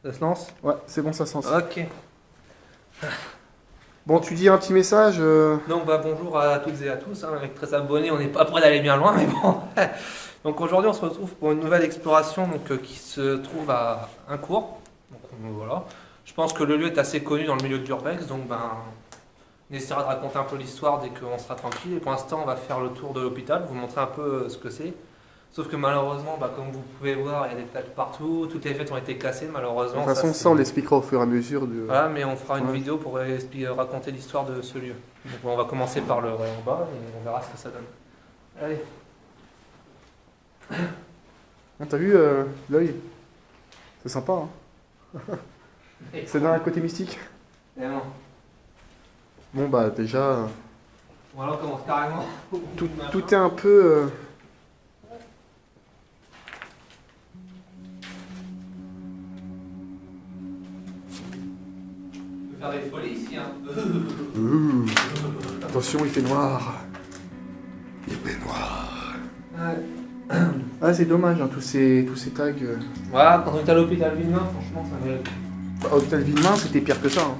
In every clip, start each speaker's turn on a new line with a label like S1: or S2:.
S1: Ça se lance?
S2: Ouais, c'est bon, ça se lance.
S1: Ok.
S2: Bon, tu dis un petit message.
S1: Donc bonjour à toutes et à tous, hein, avec 13 abonnés, on n'est pas prêt d'aller bien loin, mais bon. Donc aujourd'hui on se retrouve pour une nouvelle exploration qui se trouve à Incourt. Donc voilà. Je pense que le lieu est assez connu dans le milieu de l'urbex, donc on essaiera de raconter un peu l'histoire dès qu'on sera tranquille. Et pour l'instant on va faire le tour de l'hôpital, vous montrer un peu ce que c'est. Sauf que malheureusement, comme vous pouvez voir, il y a des tags partout, toutes les fêtes ont été cassées malheureusement.
S2: De toute façon, ça on l'expliquera au fur et à mesure.
S1: Voilà, mais on fera une vidéo pour raconter l'histoire de ce lieu. Donc on va commencer par le rayon bas et on verra ce que ça donne. Allez.
S2: T'as vu l'œil? C'est sympa, hein. C'est dans un côté mystique.
S1: Et non.
S2: Bon bah déjà,
S1: Voilà, on commence carrément.
S2: tout est un peu...
S1: On peut faire des folies ici, hein.
S2: Attention, il fait noir. Il fait noir.
S1: Ouais.
S2: Ah, c'est dommage, hein, tous ces tags.
S1: Voilà, quand on est à l'hôpital Villemain, franchement, ça mérite.
S2: Bah, Hôpital Villemain, c'était pire que ça. Hein.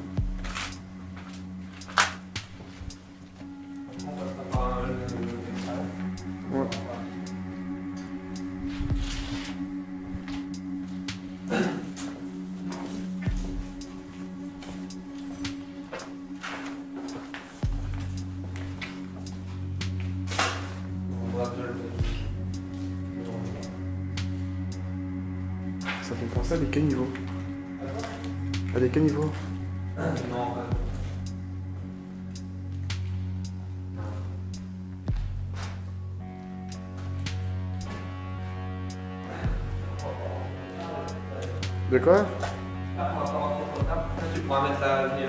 S1: On passera par le-
S2: Ouais.
S1: On va déjà le-
S2: Ça fait penser à des caniveaux. À des caniveaux.
S1: Non,
S2: De quoi?
S1: on va pas rentrer trop tard. Tu pourras mettre la vue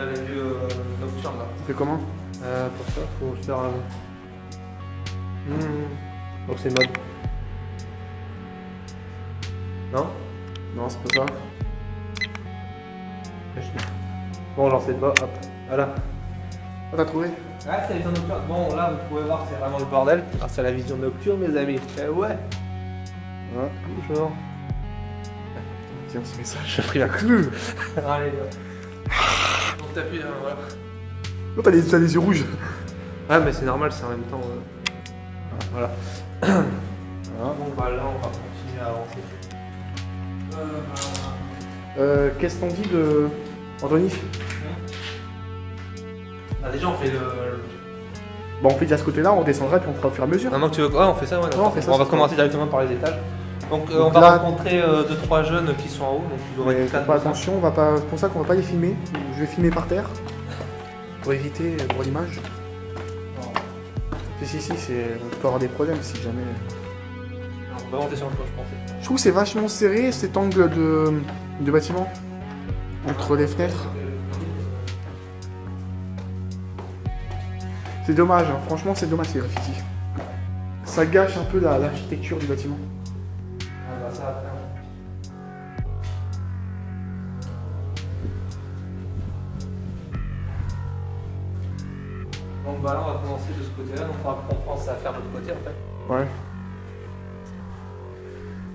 S1: nocturne là.
S2: Tu fais comment?
S1: Pour ça, faut faire un. Donc c'est mode. Non?
S2: Non, c'est pas ça.
S1: Bon, j'en sais pas. Hop. Voilà.
S2: Ah, t'as trouvé?
S1: Ah, c'est la vision nocturne. Bon, là, vous pouvez voir que c'est vraiment le bordel. Ah, c'est la vision nocturne, mes amis. Eh ouais.
S2: Ouais.
S1: Bonjour.
S2: Tiens, petit message.
S1: J'ai pris la queue. Allez, on t'appuie, voilà.
S2: Oh, t'as les yeux rouges.
S1: Ah, mais c'est normal, c'est en même temps. Voilà.
S2: Voilà.
S1: Bon, bah là, on va continuer à avancer.
S2: Qu'est-ce qu'on dit de... Anthony?
S1: Ah, déjà, on fait le.
S2: Bon, on fait déjà ce côté-là, on descendra puis on fera au fur et à mesure.
S1: Maintenant que tu veux. Ouais, on fait ça, ouais.
S2: on fait ça,
S1: On va
S2: c'est
S1: commencer directement par les étages. Donc, on
S2: Donc
S1: va
S2: là-
S1: rencontrer 2-3 jeunes qui sont en haut. Donc, ils auraient
S2: Mais
S1: une
S2: faites
S1: canne.
S2: pas attention, on va pas... c'est pour ça qu'on va pas les filmer. Je vais filmer par terre. Pour éviter pour l'image. Si, on peut avoir des problèmes si jamais...
S1: On va monter sur le toit, je pensais.
S2: Je trouve que c'est vachement serré cet angle de bâtiment. Entre les fenêtres. C'est dommage, hein. Franchement c'est dommage ces graffitis. Ça gâche un peu l'architecture du bâtiment.
S1: Ah, bah, ça va faire. Donc, bah là, on va commencer de ce côté-là. Donc, on pense à faire de l'autre côté en fait.
S2: Ouais.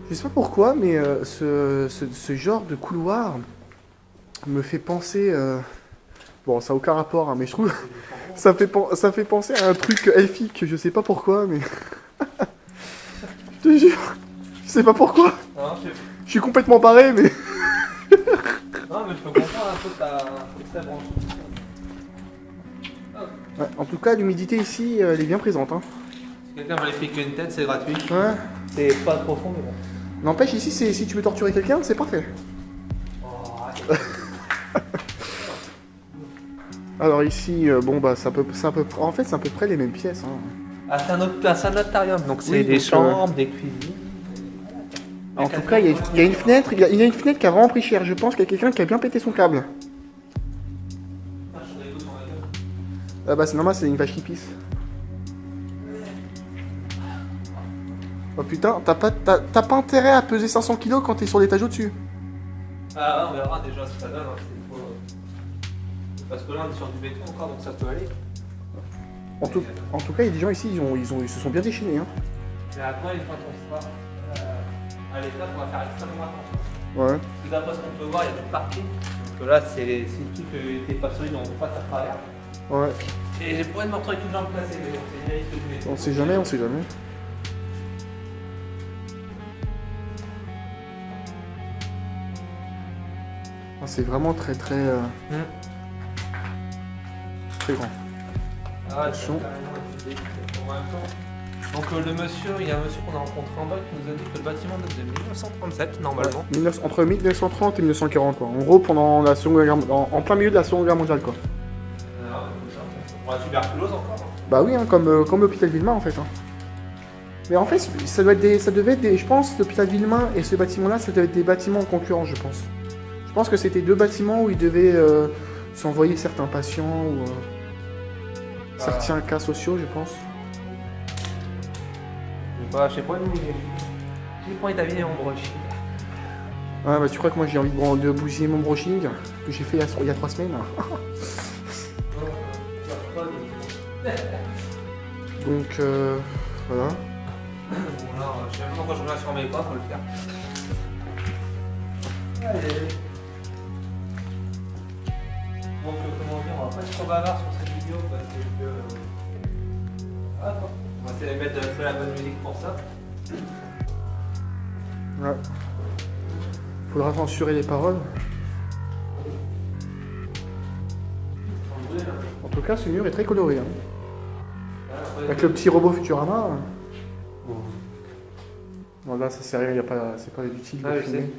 S2: Je sais pas pourquoi, mais ce genre de couloir me fait penser... Bon, ça n'a aucun rapport, hein, mais je trouve... ça fait penser à un truc elfique, je sais pas pourquoi, mais... Je te jure, je sais pas pourquoi.
S1: Non,
S2: Je suis complètement barré, mais...
S1: non, mais je peux comprendre un peu ta branche.
S2: Ouais, en tout cas, l'humidité ici, elle est bien présente. Hein.
S1: Si quelqu'un veut aller piquer une tête, c'est gratuit.
S2: Ouais.
S1: C'est pas profond, mais bon.
S2: N'empêche, ici, si tu veux torturer quelqu'un, c'est parfait.
S1: Oh, arrête.
S2: Alors ici, bon bah, en fait, c'est à peu près les mêmes pièces. Hein.
S1: Ah, c'est un sanitarium, donc c'est
S2: Oui,
S1: des
S2: donc,
S1: chambres, des cuisines.
S2: En tout cas, il y a une fenêtre, il y a une fenêtre qui a vraiment pris cher. Je pense qu'il y a quelqu'un qui a bien pété son câble.
S1: Ah, je suis dans la gueule.
S2: Ah bah c'est normal, c'est une vache qui pisse. Oh putain, t'as pas intérêt à peser 500 kilos quand t'es sur l'étage au-dessus.
S1: Ah, on verra déjà ce que ça donne. Hein. Parce que là, on est sur du béton encore, donc ça peut aller.
S2: En tout cas, il y a des gens ici, ils se sont bien déchaînés. Hein.
S1: Mais après, une fois qu'on sera à l'étage, on va faire extrêmement attention.
S2: Ouais.
S1: D'après ce qu'on peut voir, il y a du parquet. Donc là, c'est le truc qui n'était pas solide, on passe à travers.
S2: Ouais.
S1: Et j'ai pas de me retrouver avec une jambe cassée, mais bon, c'est bien, il se met.
S2: On sait jamais, on sait jamais. Ah, c'est vraiment très très très grand.
S1: Ah,
S2: Attention.
S1: en même temps. Donc le monsieur, il y a un monsieur qu'on a rencontré en bas qui nous a dit que le bâtiment date de 1937 normalement.
S2: Entre 1930 et 1940 quoi. En gros pendant la seconde guerre, en plein milieu de la Seconde Guerre mondiale quoi.
S1: Pour la tuberculose encore.
S2: Bah oui, hein, comme l'hôpital Villemain en fait. Hein. Mais en fait, ça devait être des, je pense, l'hôpital Villemain et ce bâtiment-là, ça devait être des bâtiments concurrents, je pense. Je pense que c'était deux bâtiments où ils devaient s'envoyer certains patients ou certains cas sociaux, je pense.
S1: Bah, je sais pas, nous, j'ai pas envie d'habiller mon brushing.
S2: Ah bah tu crois que moi j'ai envie de bousiller mon brushing que j'ai fait il y a 3 semaines. Donc voilà.
S1: Bon là, je sais même pas quand je reviens sur mes pas, faut le faire. Allez. Donc comment dire, on va pas être trop bavard sur cette vidéo parce que... Ah, bon. On va essayer de mettre la bonne musique pour ça.
S2: Ouais. Faudra censurer les paroles. En tout cas, ce mur est très coloré. Hein. Avec le petit robot Futurama. Bon là, ça sert à rien, c'est pas utile de filmer.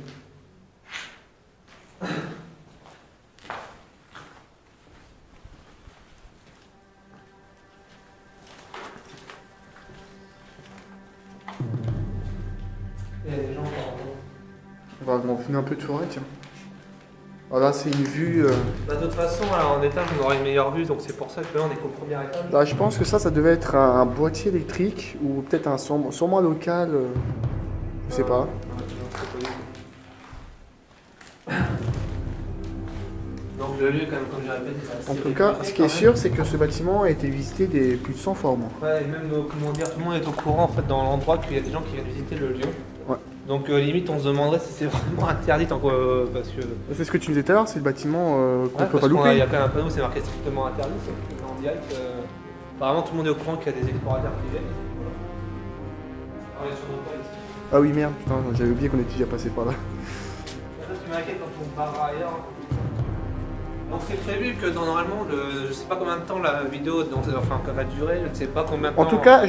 S2: On va filmer un peu de forêt, tiens. Voilà, c'est une vue.
S1: Bah, de toute façon, alors, en étage, on aurait une meilleure vue, donc c'est pour ça que là, on est qu'au premier étage.
S2: Là, je pense que ça devait être un boîtier électrique ou peut-être sûrement un local. Je sais pas.
S1: Donc le lieu, comme j'ai répété, c'est
S2: En tout cas, ce qui est sûr, c'est que ce bâtiment a été visité plus de 100 fois au moins.
S1: Ouais, et même, comment dire, tout le monde est au courant en fait dans l'endroit qu'il y a des gens qui viennent visiter le lieu.
S2: Ouais.
S1: Donc limite, on se demanderait si c'est vraiment interdit tant que. Parce que.
S2: C'est ce que tu nous disais tout à l'heure, c'est le bâtiment qu'on
S1: Ouais,
S2: peut pas
S1: il
S2: louper.
S1: y a quand même un panneau, c'est marqué strictement interdit, sauf que en direct, apparemment tout le monde est au courant qu'il y a des explorateurs qui viennent. Voilà. On est sur nos pas ici.
S2: Ah oui, merde, putain, j'avais oublié qu'on était déjà passé par là.
S1: Ça, tu m'inquiètes quand on part ailleurs. Donc c'est prévu que normalement, je sais pas combien de temps la vidéo va durer, je ne sais pas combien de temps.
S2: En tout cas,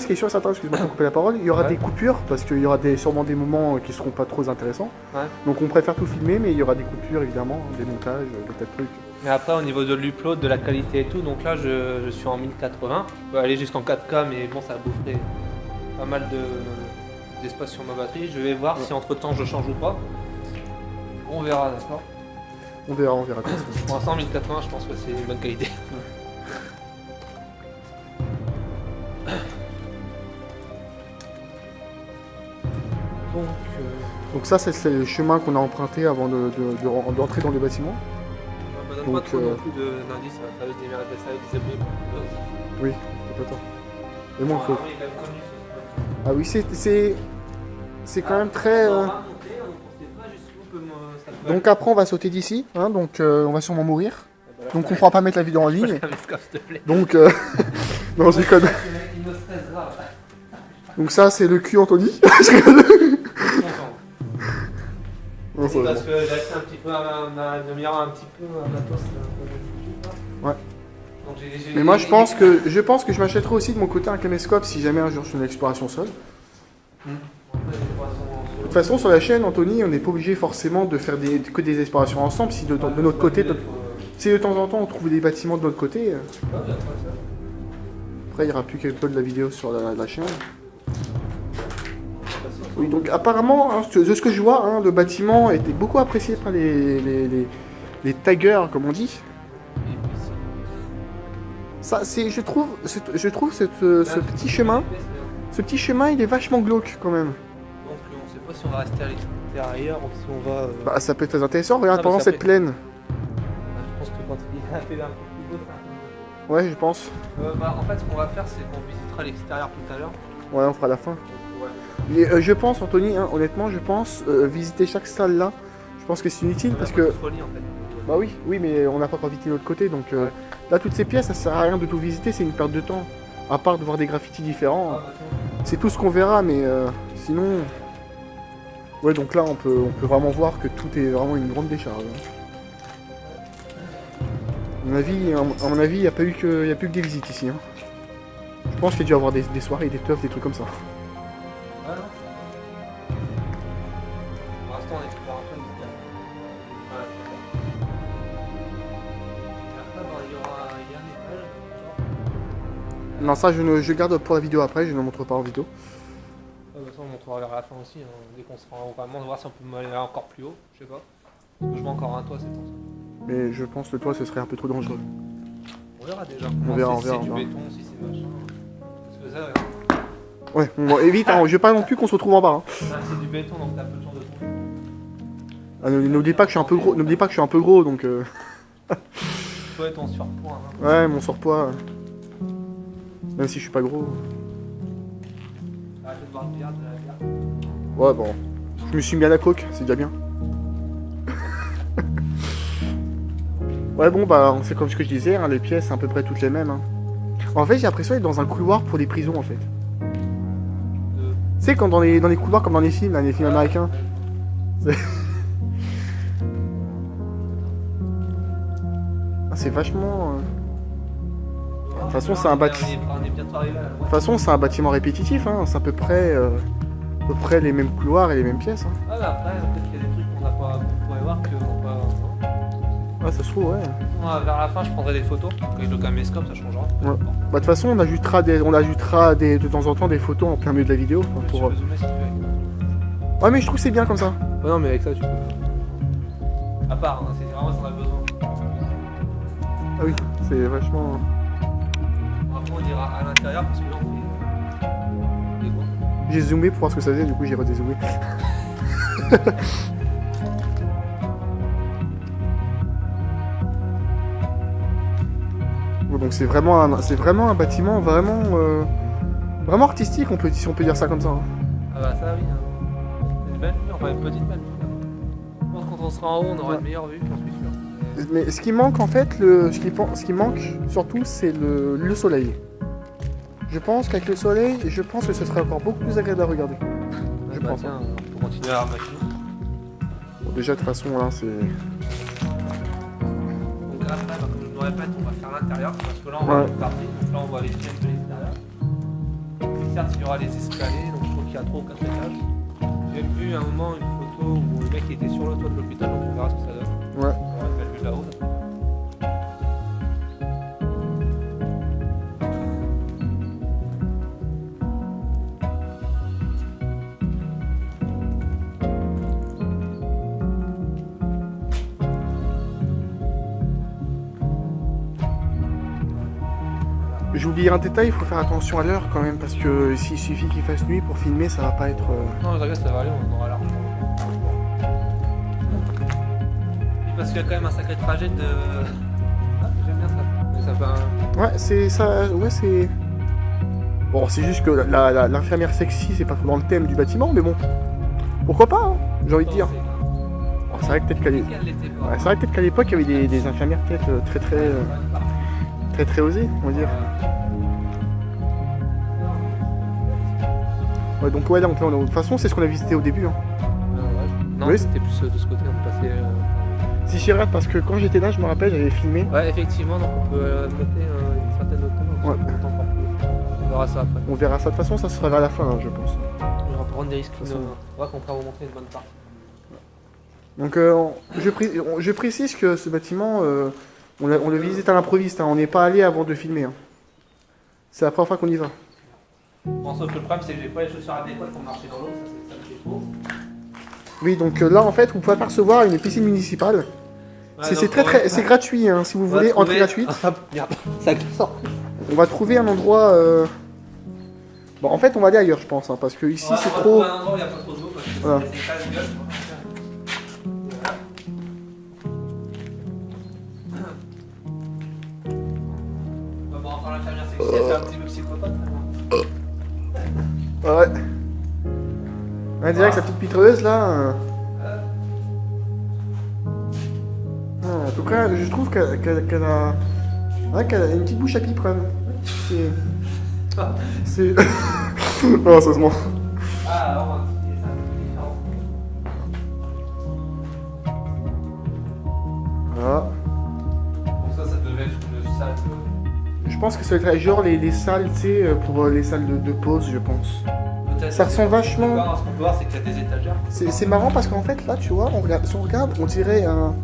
S2: ce qui est sûr et certain, excuse-moi de couper la parole, il y aura des coupures parce qu'il y aura sûrement des moments qui seront pas trop intéressants.
S1: Ouais.
S2: Donc on préfère tout filmer, mais il y aura des coupures évidemment, des montages, des tas de trucs.
S1: Mais après, au niveau de l'upload, de la qualité et tout, donc là je suis en 1080. Je peux aller jusqu'en 4K, mais bon, ça boufferait pas mal d'espace sur ma batterie. Je vais voir si entre temps je change ou pas. On verra, d'accord.
S2: On verra de toute façon.
S1: Pour l'instant, 1080, je pense que c'est une bonne qualité.
S2: Donc ça, c'est le chemin qu'on a emprunté avant d'entrer dans le bâtiment.
S1: On ne donne pas trop non plus d'indices, ça veut se débrouiller.
S2: Oui, c'est pas tort. Et moi, il faut...
S1: Il est quand même connu,
S2: Ah oui, c'est quand même très... Donc après, on va sauter d'ici, hein, donc on va sûrement mourir. Donc on pourra pas mettre la vidéo en ligne. Donc, non, je déconne. Donc ça, c'est le cul Anthony. Non, ça va.
S1: Parce que j'ai accès un petit peu à ma demi-heure, un petit peu à ma poste.
S2: Ouais. Mais moi, je pense que je m'achèterai aussi de mon côté un caméscope si jamais un jour je fais une exploration seule. De toute façon, sur la chaîne, Anthony, on n'est pas obligé forcément de faire que des explorations ensemble. Si de notre côté, si de temps en temps on trouve des bâtiments de notre côté, après il n'y aura plus quelque peu de la vidéo sur la chaîne. Oui, donc apparemment, hein, de ce que je vois, hein, le bâtiment était beaucoup apprécié par les taggers, comme on dit. Ça, je trouve ce petit chemin, il est vachement glauque quand même.
S1: Donc on sait pas si on va rester à l'extérieur ou si on va...
S2: Bah ça peut être très intéressant, regarde pendant cette plaine.
S1: Je pense que quand il a fait un peu plus beau,
S2: Ouais, je pense.
S1: en fait, ce qu'on va faire, c'est qu'on visitera l'extérieur tout à l'heure.
S2: Ouais, on fera la fin.
S1: Ouais.
S2: Mais je pense, Anthony, hein, honnêtement, je pense visiter chaque salle là. Je pense que c'est inutile parce que.
S1: On se relie, en fait.
S2: Bah oui, oui, mais on n'a pas encore visité l'autre côté, donc
S1: Ouais.
S2: là toutes ces pièces, ça sert à rien de tout visiter, c'est une perte de temps. À part de voir des graffitis différents, c'est tout ce qu'on verra, mais sinon. Ouais, donc là on peut vraiment voir que tout est vraiment une grande décharge. À mon avis, il n'y a plus que des visites ici. Hein. Je pense qu'il y a dû y avoir des soirées, des teufs, des trucs comme ça.
S1: Ah non. Pour l'instant, on explore un peu le mystère. Voilà. Et après, il y a un étage.
S2: Non, ça je garde pour la vidéo après, je ne le montre pas en vidéo.
S1: Ça, on montrera vers la fin aussi, hein, dès qu'on sera en haut. Vraiment, on va voir si on peut aller encore plus haut, je sais pas. Parce que je vois encore un toit, c'est pour ça.
S2: Mais je pense que le toit ce serait un peu trop dangereux.
S1: On verra déjà.
S2: On verra,
S1: Si
S2: on
S1: c'est du
S2: verra.
S1: béton, si c'est machin. Parce que ça,
S2: Ouais, bon, évite, hein, je veux pas non plus qu'on se retrouve en bas. Hein.
S1: c'est du béton, donc t'as peu de chance de tomber.
S2: Ah, n'oublie pas que je suis un peu gros, n'oublie pas que je suis un peu gros, donc
S1: Toi et ton surpoids. Hein.
S2: ouais, mon surpoids. Même si je suis pas gros.
S1: Arrête de boire de bière, de la bière.
S2: Ouais, bon. Je me suis mis à la coke, c'est déjà bien. Ouais, bon, bah, c'est comme ce que je disais, hein, les pièces, c'est à peu près toutes les mêmes. Hein. En fait, j'ai l'impression d'être dans un couloir pour les prisons, en fait. Tu sais, quand dans les couloirs, comme dans les films, là, les films américains. C'est vachement. De toute façon, c'est un bâtiment.
S1: On est bientôt arrivé à la
S2: De toute façon, c'est un bâtiment répétitif, hein. C'est à peu près les mêmes couloirs et les mêmes pièces. Hein.
S1: Ah, bah après, peut-être qu'il y a des trucs qu'on pourrait voir qu'on va.
S2: Ah, ça se trouve, ouais.
S1: Vers la fin, je prendrai des photos. Avec le caméscope, ça changera.
S2: Ouais. Bah, de toute façon, on ajoutera de temps en temps des photos en plein milieu de la vidéo. Enfin,
S1: Tu
S2: pour...
S1: peux zoomer si tu veux.
S2: Ouais, mais je trouve que c'est bien comme ça.
S1: Ouais, non, mais avec ça, tu peux. À part, hein, c'est vraiment si on a besoin.
S2: Ah oui, c'est vachement.
S1: Après, on ira à l'intérieur parce que là, on fait. Des gros.
S2: J'ai zoomé pour voir ce que ça faisait, du coup j'ai redézoomé. Bon, donc c'est vraiment un bâtiment vraiment artistique, si on peut dire ça comme ça. Hein.
S1: Ah, bah, ça, oui. Hein. C'est une belle vue, enfin, une petite belle vue. Je pense que quand on sera en haut, on aura une meilleure vue, j'en suis sûr.
S2: Mais ce qui manque en fait, ce qui manque surtout, c'est le soleil. Je pense qu'avec le soleil, je pense que ce serait encore beaucoup plus agréable à regarder. Je pense.
S1: Tiens, on peut continuer à marcher.
S2: Bon, déjà de toute façon là, c'est.
S1: Donc après, bah, comme je vous répète, on va faire l'intérieur parce que là, on va
S2: Ouais.
S1: partir. Donc là, on va aller faire de l'extérieur. Et certes, il y aura les escaliers, donc je trouve qu'il y a 3 ou 4 étages. J'ai vu à un moment une photo où le mec était sur le toit de l'hôpital, donc on verra ce que ça donne.
S2: Ouais.
S1: On aura une belle vue de là-haut.
S2: J'ai oublié un détail, il faut faire attention à l'heure quand même, parce que s'il suffit qu'il fasse nuit pour filmer, ça va pas être.
S1: Non, regarde, ça va aller, on aura largement. Parce qu'il y a quand même un sacré trajet de. Ah, j'aime bien ça. Mais ça fait un.
S2: Ouais, c'est ça. Ouais, c'est. Bon, c'est juste que l'infirmière sexy, c'est pas dans le thème du bâtiment, mais bon. Pourquoi pas, hein, j'ai envie de dire. Bon, c'est vrai que peut-être qu'à l'époque. Ouais, c'est vrai peut-être qu'à l'époque, il y avait des infirmières peut-être très osées, on va dire. Ouais, donc ouais, donc là, de toute façon, c'est ce qu'on a visité au début. Hein.
S1: Non,
S2: Oui,
S1: c'était plus de ce côté, on est passé.
S2: Si je regarde, parce que quand j'étais là, je me rappelle, j'avais filmé.
S1: Ouais, effectivement, donc on peut noter une certaine hauteur. Donc
S2: Ouais.
S1: ça peut encore plus. On verra ça après.
S2: On verra ça. De toute façon, ça sera vers la fin, hein, je pense.
S1: On va prendre des risques.
S2: De toute façon.
S1: On va qu'on pourra vous montrer une bonne partie.
S2: Donc, je précise que ce bâtiment, on le visite à l'improviste. Hein, on n'est pas allé avant de filmer. Hein. C'est la première fois qu'on y va.
S1: Bon, sauf que le problème, c'est que j'ai pas les chaussures adéquates pour marcher dans l'eau. Ça me fait faux.
S2: Oui, donc là, en fait, vous pouvez apercevoir une piscine municipale. C'est gratuit, hein, si vous voulez, entrée gratuite.
S1: Ah, merde, ça sort.
S2: On va trouver un endroit. Bon, en fait, on va aller ailleurs, je pense, hein, parce que ici, c'est trop.
S1: Un endroit où il n'y a pas trop d'eau parce que
S2: Voilà.
S1: c'est casse-gueule. Bon, enfin, l'infirmière sexy, elle fait un petit peu psychopathe.
S2: Ouais. Ouais, direct, sa petite pitreuse là. En tout cas, je trouve qu'elle a... Ouais, qu'elle a une petite bouche à pipe quand même. C'est... Non, sérieusement.
S1: Ah, alors, c'est différent.
S2: Voilà.
S1: Donc ça devait être une salle.
S2: Je pense que ça va être genre les salles, tu sais, pour les salles de pause, je pense.
S1: Peut-être.
S2: Ça ressemble vachement...
S1: Ce qu'on peut voir, c'est qu'il y a des étagères.
S2: C'est marrant parce qu'en fait, là, tu vois, si on regarde, on dirait un...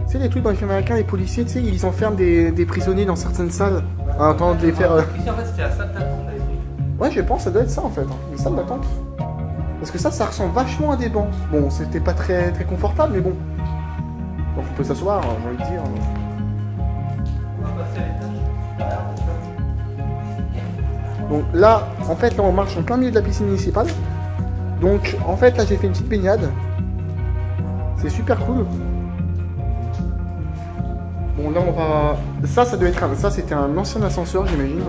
S2: Tu sais, les trucs dans les films américains, les policiers, tu sais, ils enferment des prisonniers dans certaines salles en attendant de les faire...
S1: Ici, en fait, c'était la salle d'attente, là, les trucs.
S2: Ouais, je pense que ça doit être ça, en fait, hein, les salles d'attente. Parce que ça ressemble vachement à des bancs. Bon, c'était pas très confortable, mais bon. Donc on peut s'asseoir, j'ai envie de dire.
S1: On va passer à l'étage.
S2: Donc là, en fait, là, on marche en plein milieu de la piscine municipale. Donc, en fait, là, j'ai fait une petite baignade. C'est super cool. Bon, là, on va... Ça doit être un... Ça, c'était un ancien ascenseur, j'imagine.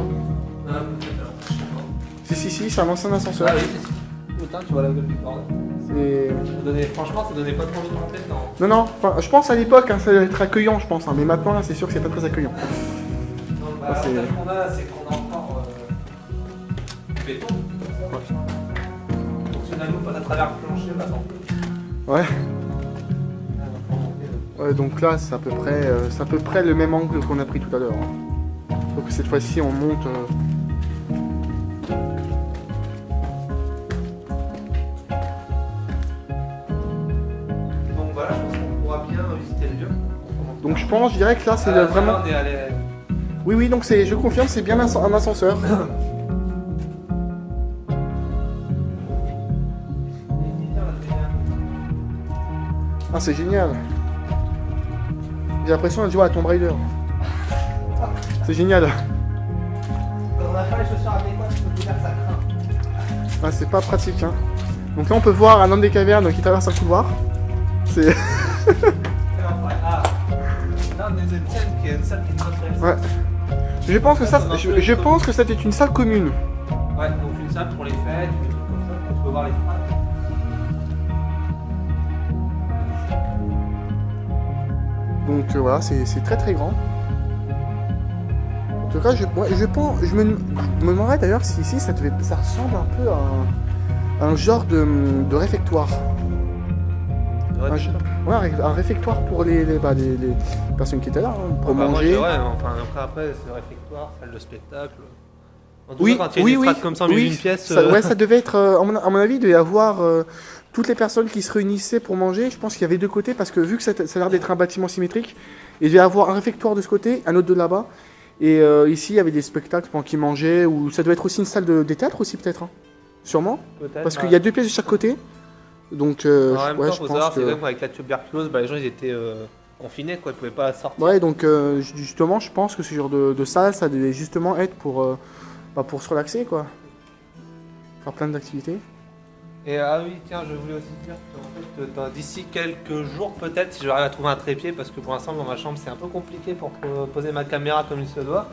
S2: Si, c'est un ancien ascenseur.
S1: Ah oui, c'est... Putain, tu vois la gueule du bordel. Franchement, ça donnait pas trop envie de rentrer dedans.
S2: Non, enfin, je pense à l'époque, hein, ça doit être accueillant, je pense. Hein, mais maintenant, là, c'est sûr que c'est pas très accueillant.
S1: Non, bah, l'avantage qu'on a, c'est qu'on a encore du béton. Donc si on a l'eau passe à travers le plancher, bah tant pis.
S2: Ouais. Ouais, donc là, c'est à peu près le même angle qu'on a pris tout à l'heure. Hein. Donc cette fois-ci, on monte...
S1: Donc voilà, je pense qu'on pourra bien visiter le lieu.
S2: Donc je dirais que là, c'est vraiment...
S1: On est allé...
S2: Oui, donc je confirme, c'est bien un ascenseur. Ah, c'est génial. J'ai l'impression de jouer à Tomb Raider. C'est génial.
S1: Quand on a fait les chaussures adéquates, je peux vous dire que ça craint.
S2: Ah, c'est pas pratique, hein. Donc là, on peut voir un homme des cavernes qui traverse un couloir. C'est...
S1: Ah, là, on est une scène qui est une salle qui est intéressante.
S2: Ouais. Je pense que c'était une salle commune.
S1: Ouais, donc une salle pour les fêtes, des trucs comme ça, on peut voir les traces.
S2: Donc voilà, c'est très grand. En tout cas, je me demanderais d'ailleurs si ici ça ressemble un peu à un genre de réfectoire. Un réfectoire pour les personnes qui étaient là, hein, pour manger.
S1: Ouais, enfin après c'est le réfectoire, salle de spectacle. En tout
S2: Oui,
S1: cas, quand il y a des strates comme ça au milieu d'une pièce.
S2: Ouais, ça devait être, à mon avis, il devait y avoir toutes les personnes qui se réunissaient pour manger. Je pense qu'il y avait deux côtés parce que vu que ça a l'air d'être un bâtiment symétrique, il devait y avoir un réfectoire de ce côté, un autre de là-bas. Et ici, il y avait des spectacles pendant qu'ils mangeaient, ou ça doit être aussi une salle des théâtres aussi peut-être, hein. Sûrement. Parce qu'il y a deux pièces de chaque côté. Donc,
S1: en même temps,
S2: je
S1: faut
S2: pense
S1: savoir,
S2: que...
S1: c'est quand même qu'avec la tuberculose, les gens ils étaient confinés, quoi, ils pouvaient pas sortir.
S2: Ouais, donc justement, je pense que ce genre de salle, ça devait justement être pour se relaxer, quoi. Faire plein d'activités.
S1: Et ah oui, tiens, je voulais aussi dire qu'en fait, d'ici quelques jours, peut-être, si j'arrive à trouver un trépied, parce que pour l'instant, dans ma chambre, c'est un peu compliqué pour poser ma caméra comme il se doit.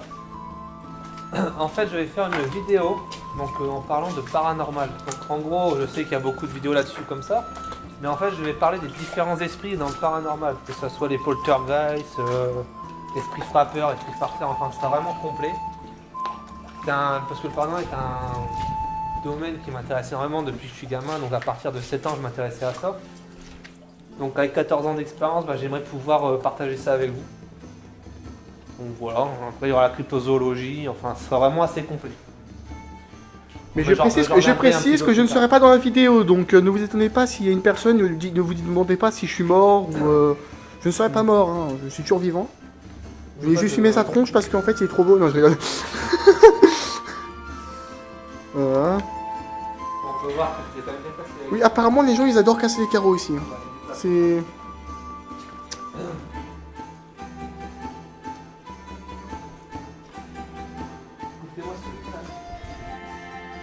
S1: En fait, je vais faire une vidéo donc, en parlant de paranormal. Donc, en gros, je sais qu'il y a beaucoup de vidéos là-dessus comme ça, mais en fait, je vais parler des différents esprits dans le paranormal, que ce soit les poltergeists, esprits frappeurs, esprits farceurs, enfin, c'est vraiment complet. Parce que le paranormal est un domaine qui m'intéresse énormément depuis que je suis gamin, donc à partir de 7 ans, je m'intéressais à ça. Donc, avec 14 ans d'expérience, j'aimerais pouvoir partager ça avec vous. Donc voilà, après il y aura la cryptozoologie, enfin ce sera vraiment assez complet.
S2: Mais je précise que je ne serai pas dans la vidéo, donc ne vous étonnez pas s'il y a une personne, ne vous demandez pas si je suis mort ou... je ne serai pas mort, hein, je suis toujours vivant. Je vais juste fumer sa tronche parce qu'en fait il est trop beau, non je rigole. Voilà.
S1: On peut voir que c'est quand même bien passé.
S2: Oui, apparemment les gens ils adorent casser les carreaux ici. C'est...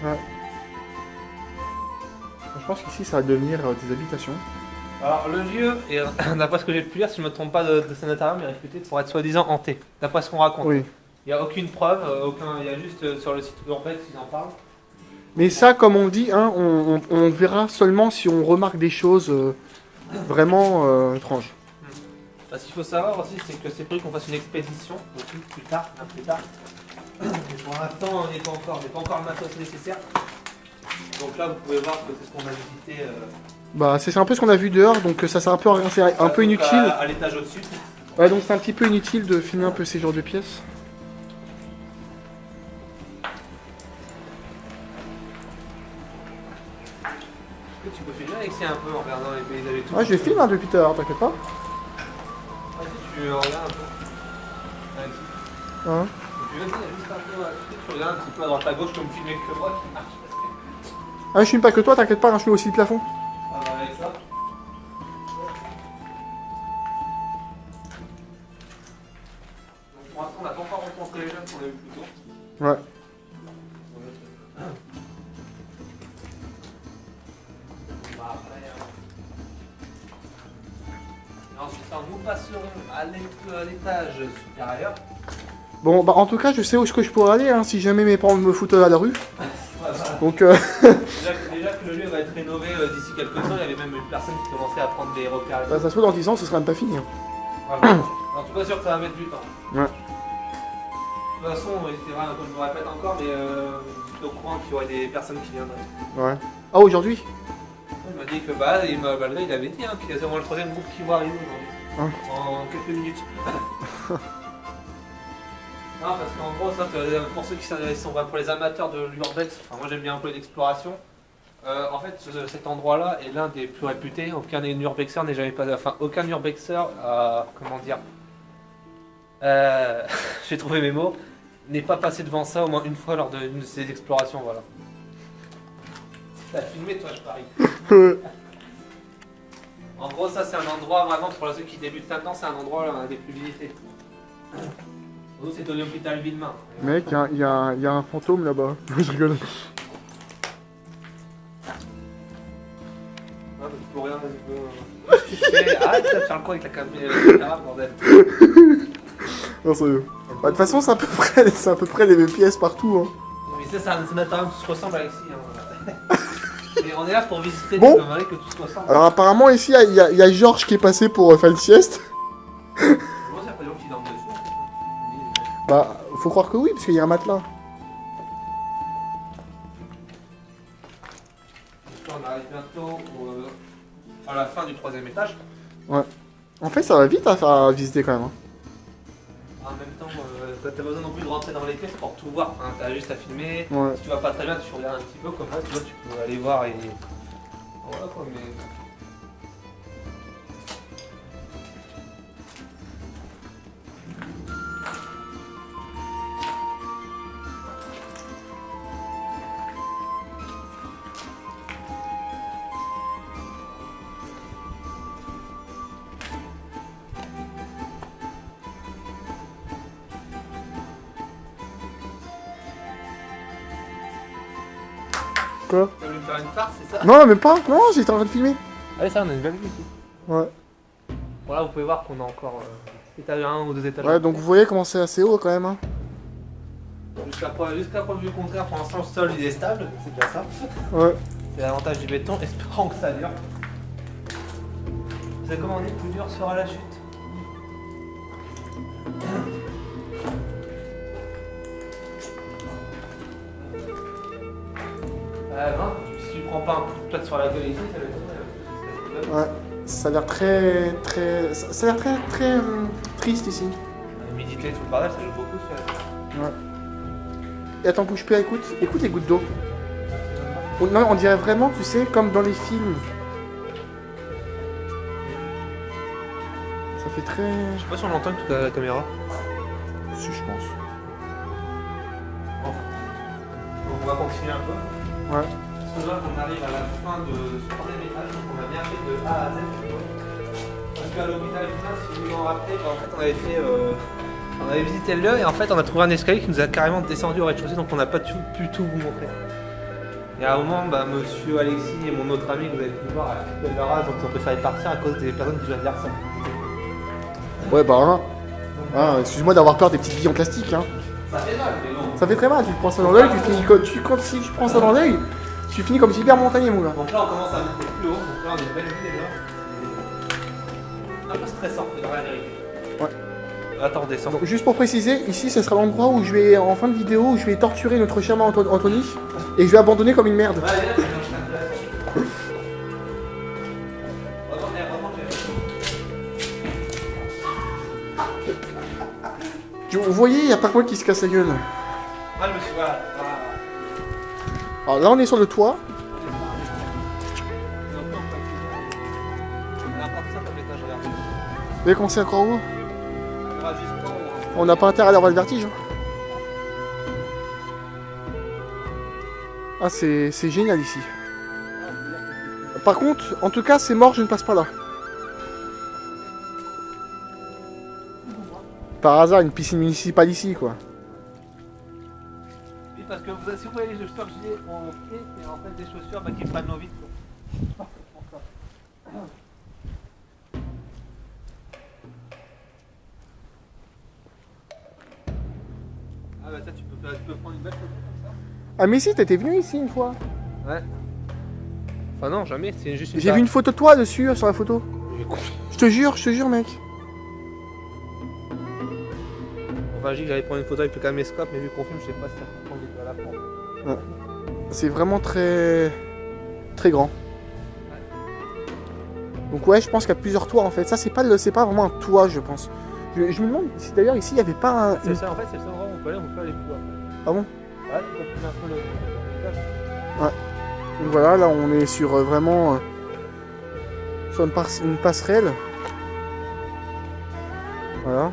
S2: Ouais. Je pense qu'ici ça va devenir des habitations.
S1: Alors le lieu, et d'après ce que j'ai pu lire, si je ne me trompe pas de sanitarium, il est réputé pour être soi-disant hanté. D'après ce qu'on raconte.
S2: Oui.
S1: Il n'y a aucune preuve, il y a juste sur le site Urbex qu'ils en parlent.
S2: Mais ça, comme on dit, hein, on verra seulement si on remarque des choses vraiment étranges.
S1: Ce qu'il faut savoir aussi, c'est que c'est prévu qu'on fasse une expédition aussi, plus tard, bien plus tard. Et pour l'instant, on n'est pas encore le matos nécessaire. Donc là, vous pouvez voir que c'est ce qu'on a visité.
S2: Bah, c'est un peu ce qu'on a vu dehors, donc ça c'est un peu, c'est un peu inutile.
S1: À l'étage au-dessus.
S2: Ouais, donc c'est un petit peu inutile de filmer un peu ces genres de pièces.
S1: Tu peux filmer Alexis un peu en regardant les paysages et tout.
S2: Ouais, je les filme hein, depuis tout à l'heure, t'inquiète pas.
S1: Vas-y, tu regardes un peu. Alexis.
S2: Hein?
S1: Tu vas juste un peu, tu regardes un petit peu à droite à gauche comme filmer que moi qui marche.
S2: Ah, je filme pas que toi, t'inquiète pas, hein, je filme aussi le plafond.
S1: Ah bah avec ça. Donc pour l'instant, on n'a pas encore rencontré les jeunes qu'on a eu plus tôt.
S2: Ouais.
S1: Bah, après, et ensuite, nous passerons à l'étage supérieur.
S2: Bon, bah en tout cas, je sais où je pourrais aller hein, si jamais mes parents me foutent à la rue.
S1: Voilà.
S2: Donc,
S1: déjà que le lieu va être rénové d'ici quelques temps, il y avait même une personne qui commençait à prendre des repères.
S2: bah, ça se trouve dans 10 ans, ce sera même pas fini. Hein.
S1: Voilà. En tout cas, sûr que ça va mettre du temps.
S2: Ouais.
S1: De toute façon, c'est vrai, je me répète encore, mais j'étais au courant qu'il y aurait des personnes qui viendraient.
S2: Ouais. Ah, aujourd'hui?
S1: Il m'a dit que il avait dit hein, qu'il y avait au moins le troisième groupe qui va arriver aujourd'hui. En quelques minutes. Non, parce qu'en gros, ça, pour ceux qui sont pour les amateurs de l'urbex, enfin moi j'aime bien un peu l'exploration. En fait, cet endroit-là est l'un des plus réputés. Aucun urbexer n'est jamais passé. Enfin, aucun urbexer, comment dire, j'ai trouvé mes mots, n'est pas passé devant ça au moins une fois lors d'une de ces explorations, voilà. T'as filmé toi, je parie. En gros, ça c'est un endroit vraiment pour ceux qui débutent là-dedans, c'est un endroit un des plus visités. Nous, c'est au l'hôpital Villemain.
S2: Mec, il y a un fantôme là-bas. Je rigole.
S1: Ah, mais pour rien, arrête de faire le con avec la caméra, bordel.
S2: Non, sérieux. Bah, de toute façon, c'est à peu près les mêmes pièces partout. Hein.
S1: Mais ça naturellement, tout se ressemble Alexis. Hein. Mais on est là pour visiter
S2: Bon.
S1: des conneries que tout se ressemble.
S2: Alors, apparemment, ici, il y a Georges qui est passé pour faire une sieste.
S1: Moi, c'est pas des gens qui dorment dessus. En fait.
S2: Bah, faut croire que oui, parce qu'il y a un matelas.
S1: Donc là, on arrive bientôt à la fin du troisième étage.
S2: Ouais. En fait, ça va vite à faire visiter quand même. Hein.
S1: En même temps, t'as pas besoin non plus de rentrer dans les pièces pour tout voir. Hein. T'as juste à filmer.
S2: Ouais.
S1: Si tu vas pas très bien, tu regardes un petit peu comme ça, tu vois, tu peux aller voir et. Voilà quoi, mais.
S2: Quoi?
S1: T'as voulu me faire une farce, c'est ça?
S2: Non, même pas. Non, j'étais en train de filmer.
S1: Ah oui, ça, on a une belle vue ici.
S2: Ouais.
S1: Voilà, vous pouvez voir qu'on a encore étage 1 ou 2 étages.
S2: Ouais, donc vous voyez comment c'est assez haut quand même. Hein.
S1: Jusqu'à preuve du contraire, pour l'instant, le sol il est stable, c'est déjà ça.
S2: Ouais.
S1: C'est l'avantage du béton, espérons que ça dure. C'est comme on dit, plus dur sera la chute. Non, si tu prends pas un coup de plate sur la gueule ici, ça va être
S2: Ouais. Ça a l'air très ça a l'air très triste ici.
S1: L'humidité, tout le bordel, ça joue beaucoup sur la.
S2: Ouais. Et attends, bouge plus, écoute les gouttes d'eau. Non, on dirait vraiment, tu sais, comme dans les films. Ça fait très...
S1: Je sais pas si on l'entend avec toute la caméra.
S2: Si, je pense.
S1: Bon. Donc on va continuer un peu.
S2: Ouais.
S1: Parce que là, on arrive à la fin de ce troisième étage, donc on a bien fait de A à Z. Parce qu'à l'hôpital Villemain, si vous vous en rappelez, en fait, on avait visité le lieu et en fait, on a trouvé un escalier qui nous a carrément descendu au rez-de-chaussée, donc on n'a pas pu tout vous montrer. Et à un moment, monsieur Alexis et mon autre ami que vous avez pu voir a quitté leur race, donc ils ont préféré partir à cause des personnes qui jouent à dire ça.
S2: Ouais, bah, hein. Ah, excuse-moi d'avoir peur des petites billes en plastique, hein.
S1: Ça fait mal, mais bon.
S2: Ça fait très mal, tu te prends ça dans l'œil, si tu prends ça dans l'œil, tu finis comme Gilbert Montagnier, mon gars.
S1: Donc là, on commence à monter plus haut. Donc là, on a une belle vue déjà. Un peu stressant, c'est dans la vérité.
S2: Ouais.
S1: Attends, descends.
S2: Donc, juste pour préciser, ici, ce sera l'endroit où je vais, en fin de vidéo, où je vais torturer notre cher Anthony et je vais abandonner comme une merde.
S1: Ouais, là, c'est
S2: Vous voyez, il n'y a pas que moi qui se casse la gueule.
S1: moi, je me suis. Voilà.
S2: Alors là, on est sur le toit. Vous voyez comment c'est encore haut? On n'a pas intérêt à avoir le vertige. Ah, c'est génial ici. Par contre, en tout cas, c'est mort, je ne passe pas là. Par hasard, une piscine municipale ici, quoi.
S1: Oui, parce que si vous voyez les chaussures que j'ai en pied, c'est en fait des chaussures qui prennent l'eau vite. Ah bah ça, tu peux prendre une belle photo comme ça.
S2: Ah, mais si, t'étais venu ici une fois.
S1: Ouais. Enfin non, jamais, c'est juste une...
S2: J'ai vu une photo de toi dessus, sur la photo. Je te jure, mec.
S1: Enfin, j'ai dit que j'allais prendre une photo avec le caméscope, mais vu qu'on filme, je sais pas si ça prend à la prendre.
S2: Ouais. C'est vraiment très grand. Donc ouais, je pense qu'il y a plusieurs toits en fait. Ça, c'est pas vraiment un toit, je pense. Je me demande si d'ailleurs ici il n'y avait pas un...
S1: C'est ça, en fait, c'est le seul endroit où on peut aller plus loin.
S2: Ah bon?
S1: Ouais, tu peux filmer un peu le...
S2: Ouais. Donc voilà, là on est sur vraiment... sur une passerelle. Voilà.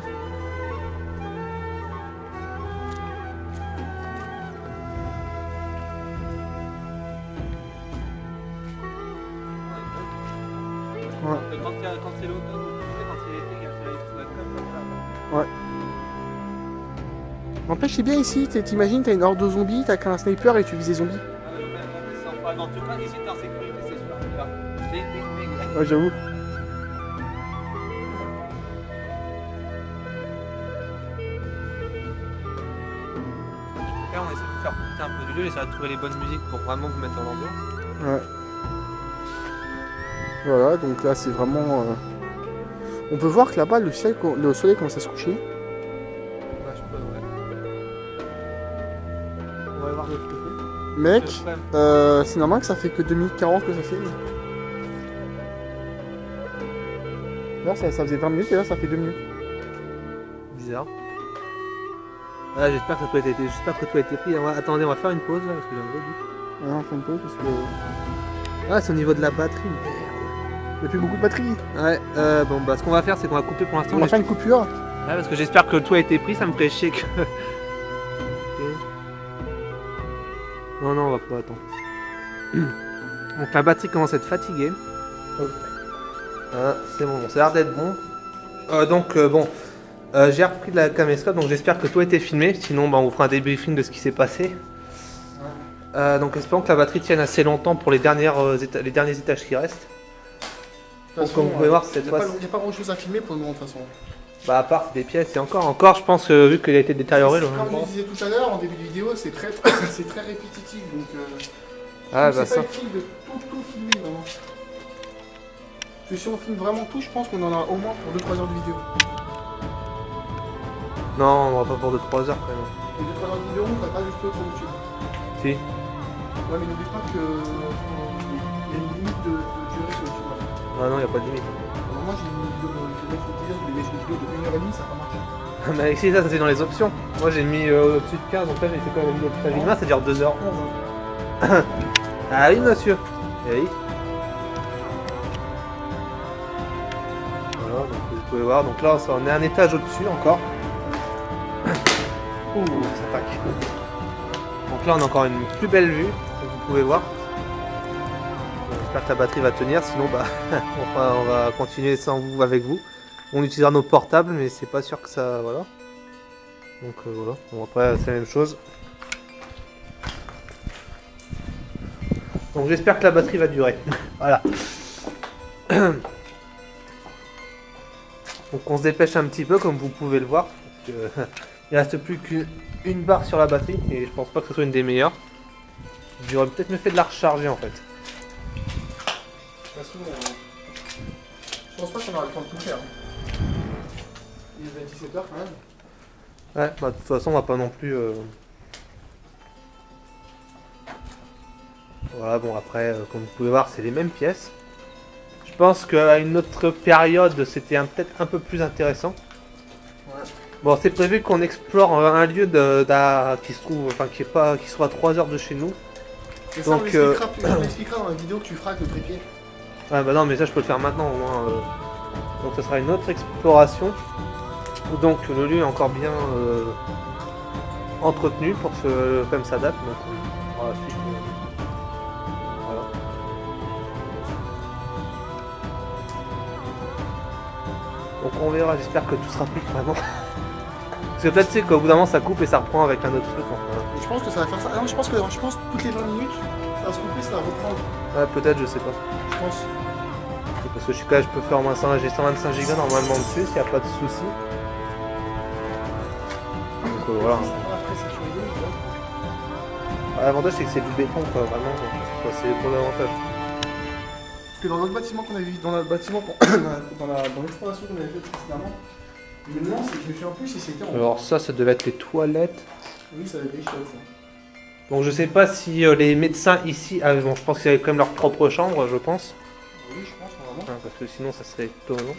S1: Ouais. Quand c'est l'automne, quand c'est l'été, il y a le soleil qui se met comme ça.
S2: Ouais. N'empêche, c'est bien ici, t'imagines, t'as une horde de zombies, t'as qu'un sniper et tu vises des zombies.
S1: Ah, mais même, c'est sympa. En tout cas, ici, t'es en sécurité, c'est sûr. Bing, bing, bing.
S2: Ouais, j'avoue.
S1: Là, on essaie de faire profiter un peu du lieu, essayer de trouver les bonnes musiques pour vraiment vous mettre dans l'ambiance.
S2: Ouais. Voilà, donc là c'est vraiment... On peut voir que là-bas le soleil commence à se coucher.
S1: Ouais, je peux, ouais. On va voir de l'autre côté.
S2: Mec, c'est normal que ça fait que 2040 que ça fait. Là ça faisait 20 minutes et là ça fait 2 minutes.
S1: Bizarre. Ah, j'espère que tout a été pris. Attendez, on va faire une pause là parce que j'ai un gros doute.
S2: Ouais, on fait une pause parce que...
S1: Ah, c'est au niveau de la batterie. Merde.
S2: Il n'y a plus beaucoup de batterie.
S1: Ouais, bon, bah ce qu'on va faire, c'est qu'on va couper pour l'instant.
S2: On va faire une coupure.
S1: Ouais, parce que j'espère que tout a été pris, ça me ferait chier que. Ok. Non, on va pas attendre. Donc la batterie commence à être fatiguée. Ah, c'est bon, ça a l'air d'être bon. Bon, j'ai repris de la caméscope, donc j'espère que tout a été filmé. Sinon, bah, on vous fera un débriefing de ce qui s'est passé. Donc espérons que la batterie tienne assez longtemps pour les derniers étages qui restent. Donc, comme vous pouvez voir, cette fois,
S2: il n'y a pas grand chose à filmer pour le moment de toute façon.
S1: bah à part des pièces et encore, je pense que vu qu'il a été détérioré.
S2: Comme je disais tout à l'heure en début de vidéo, c'est très répétitif donc.
S1: Ah bah
S2: c'est
S1: ça.
S2: pas utile de tout filmer vraiment. Parce que si on filme vraiment tout, je pense qu'on en a au moins pour 2-3 heures de vidéo.
S1: Non, on va pas pour 2-3 heures quand même.
S2: Et 2-3 heures de vidéo, on va pas juste sur YouTube.
S1: Si.
S2: Ouais, mais n'oublie pas que il y a une limite de durée sur YouTube.
S1: Ah non, il n'y a pas de limite.
S2: Alors moi j'ai une vidéo de mec qui dit je vais laisser une vidéo de 1h30, ça va pas marcher.
S1: Mais Alexis, ça c'est dans les options. Moi j'ai mis au-dessus de 15, donc là j'ai fait quand même la vidéo de Fabien, c'est-à-dire 2h11. Ah oui, monsieur. Eh oui. Voilà, donc vous pouvez voir. Donc là, on est un étage au-dessus encore. Ouh, ça taque. Donc là, on a encore une plus belle vue, comme vous pouvez voir. J'espère que la batterie va tenir, sinon bah, on va continuer sans vous, avec vous. On utilisera nos portables, mais c'est pas sûr que ça... Voilà. Donc voilà. Bon, après, c'est la même chose. Donc j'espère que la batterie va durer. Voilà. Donc on se dépêche un petit peu, comme vous pouvez le voir. Parce que Il reste plus qu'une barre sur la batterie et je pense pas que ce soit une des meilleures. J'aurais peut-être mieux fait de la recharger en fait.
S2: De toute façon, je pense pas qu'on aura le temps de tout faire. Il est 17h quand même.
S1: Ouais, bah de toute façon on va pas non plus... Voilà, bon après, comme vous pouvez voir, c'est les mêmes pièces. Je pense qu'à une autre période, c'était peut-être un peu plus intéressant.
S2: Ouais.
S1: Bon, c'est prévu qu'on explore un lieu qui se trouve, enfin qui soit à 3 heures de chez nous.
S2: Et ça,
S1: Donc,
S2: on expliquera dans la vidéo que tu feras avec le trépied.
S1: Ouais, bah non, mais ça je peux le faire maintenant au moins. Donc ça sera une autre exploration. Donc le lieu est encore bien entretenu pour que le FM s'adapte. Donc on va suivre. Voilà. Donc on verra, j'espère que tout sera pris vraiment. Parce que peut-être tu sais qu'au bout d'un moment ça coupe et ça reprend avec un autre truc. Enfin.
S2: Et je pense que ça va faire ça. Ah non, je pense que toutes les 20 minutes, ça va se couper, ça va reprendre.
S1: Ouais, peut-être, je sais pas.
S2: Je pense.
S1: Parce que je peux faire au moins 100, j'ai 125 Go normalement dessus, s'il n'y a pas de souci. Donc voilà.
S2: Après, sécurisé, tu vois.
S1: L'avantage c'est que c'est du béton quoi, vraiment. Ça, c'est pour l'avantage.
S2: Parce que dans notre bâtiment qu'on avait vu, dans l'exploration qu'on avait fait précédemment, je me demande si je me souviens plus si c'était en.
S1: Alors ça devait être les toilettes.
S2: Oui, ça avait été chouette ça.
S1: Donc je sais pas si les médecins ici, bon je pense qu'ils avaient quand même leur propre chambre, je pense.
S2: Oui, je pense vraiment.
S1: Parce que sinon ça serait étonnant.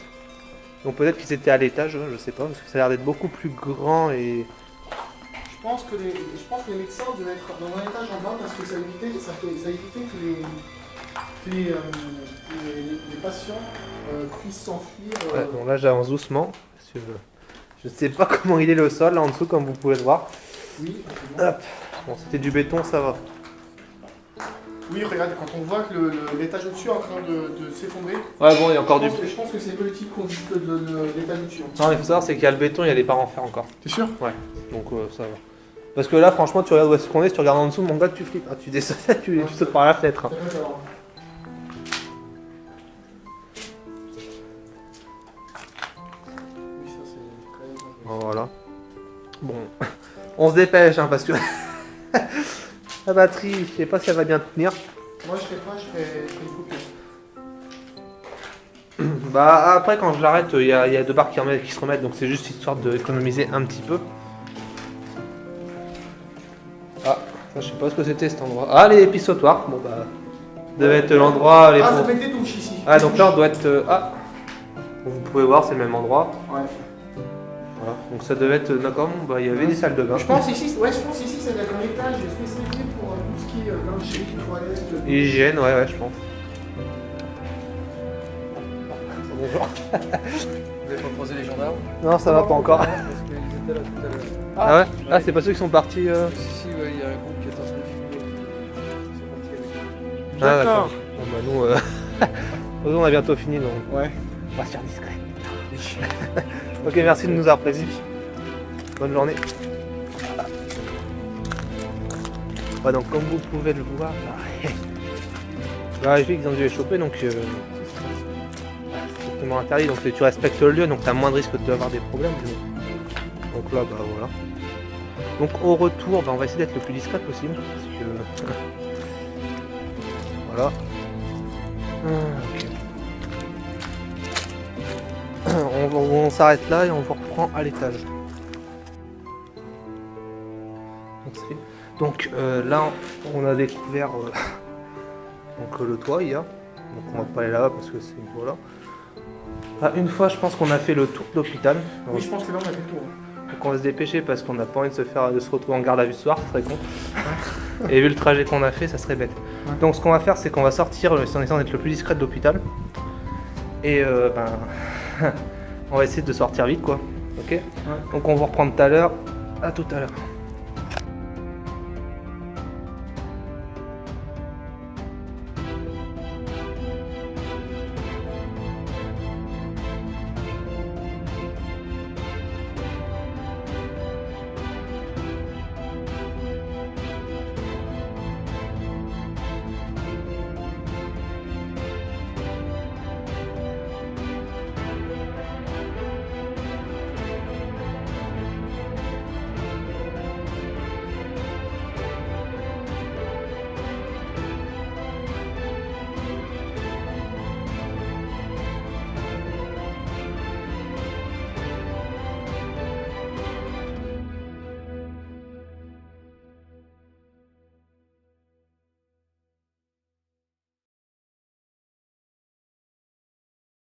S1: Donc peut-être qu'ils étaient à l'étage, je sais pas, parce que ça a l'air d'être beaucoup plus grand et...
S2: Je pense que les médecins devaient être dans un étage en bas parce que ça évitait que les patients puissent s'enfuir.
S1: Ouais, bon là j'avance doucement, parce que je sais pas comment il est le sol là en dessous comme vous pouvez le voir.
S2: Oui,
S1: Hop. Bon c'était du béton, ça va.
S2: oui, regarde, quand on voit que l'étage au-dessus est en train de s'effondrer,
S1: Ouais bon il y a encore du...
S2: je pense que c'est politique qu'on dit que l'étage au-dessus.
S1: Non il faut savoir c'est qu'il y a le béton, il y a les parts en fer encore.
S2: T'es sûr?
S1: Ouais, donc ça va. Parce que là franchement tu regardes où est-ce qu'on est, si tu regardes en dessous mon gars tu flippes. Ah, tu descends, tu sautes par la fenêtre. Hein. Voilà. Bon, on se dépêche hein, parce que la batterie, je sais pas si elle va bien tenir.
S2: Moi je ferais une coupure.
S1: Bah après quand je l'arrête, il y a deux barres qui se remettent, donc c'est juste histoire d'économiser un petit peu. Ah, ça, je sais pas ce que c'était cet endroit. Ah les pissotoires, bon bah, devait être l'endroit.
S2: Ah ça peut être des douches ici.
S1: Ah donc là on doit être... ah, vous pouvez voir c'est le même endroit.
S2: Ouais.
S1: Voilà, donc ça devait être d'accord, bah il y avait des salles de bain.
S2: Je pense ici c'est un étage spécialisé pour tout ce qui est lingerie, toilette.
S1: Hygiène, ouais je pense. Bonjour.
S3: Vous avez proposé les gendarmes?
S1: Non ça va pas encore.
S3: Parce qu'ils étaient là tout à l'heure.
S1: Ah ouais? Ah c'est pas ceux qui sont partis
S3: Si, ouais, il y a un groupe qui est en train de filmer. Ils sont partis avec.
S1: Ah d'accord. Bon bah nous, on a bientôt fini donc
S2: Ouais.
S1: on va se faire discret. Ok merci de nous avoir prévenus. Bonne journée. Ouais donc comme vous pouvez le voir, là, ils ont dû les choper donc c'est strictement interdit, donc tu respectes le lieu donc tu as moins de risque d'avoir des problèmes. Donc là bah voilà. Donc au retour bah, on va essayer d'être le plus discret possible parce que voilà. Okay. On s'arrête là et on vous reprend à l'étage. Donc là on a découvert donc, le toit hier. Donc on va pas aller là-bas parce que c'est voilà. Ah, une fois je pense qu'on a fait le tour de l'hôpital.
S2: Oui je pense que là on a fait le tour.
S1: Donc on va se dépêcher parce qu'on n'a pas envie de se retrouver en garde à vue ce soir, ça serait con. Et vu le trajet qu'on a fait, ça serait bête. Ouais. Donc ce qu'on va faire c'est qu'on va sortir en essayant d'être le plus discret de l'hôpital. Et on va essayer de sortir vite quoi. Ok ouais. Donc on vous reprend tout à l'heure. À tout à l'heure.